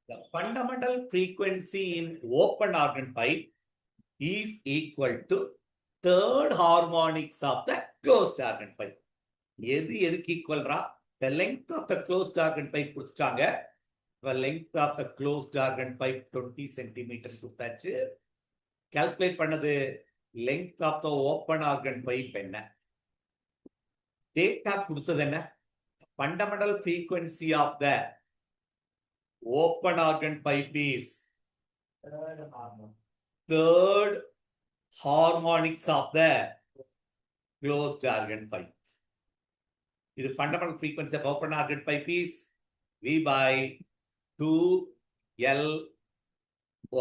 The fundamental frequency in open organ pipe is equal to third harmonics of the closed organ pipe. எதுக்கு ஈக்குவல்ரா? The length of the closed organ pipe கொடுத்துட்டாங்க. The length of the closed organ pipe 20 centimeter கொடுத்தாச்சு. Calculate பண்ணது length of the open organ pipe என்ன? Data கொடுத்தது என்ன? Fundamental frequency of the open organ pipe is third harmonics of the closed organ pipe. The fundamental frequency of open organ pipe is V by 2L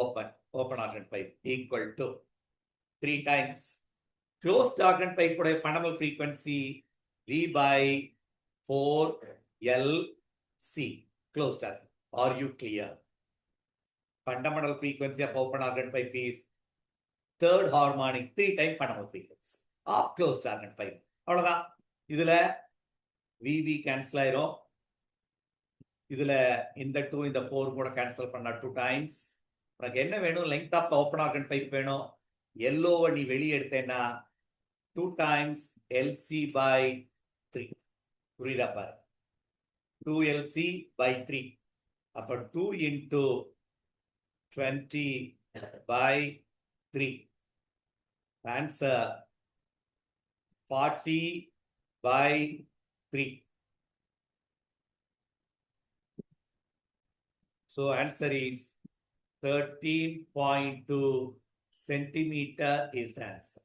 open organ pipe equal to 3 times closed organ pipe fundamental frequency V by 4LC closed organ. Are you clear? Fundamental frequency of open organ pipe is third harmonic 3 times fundamental frequency of closed organ pipe. அவ்வளவுதான். இதுல VV cancel ஆயிரும். இதுல இந்த 2 இந்த 4 கூட cancel பண்ணா 2 times. உனக்கு என்ன வேணும்? length of the open organ pipe வேணும். LO நீ வெளியே எடுத்தேன்னா 2 times LC by 3. புரியுதா பாரு? 2LC by 3. அப்ப 2 into 20 by 3. Answer 40 by 3. So answer is 13.2 centimeter is the answer.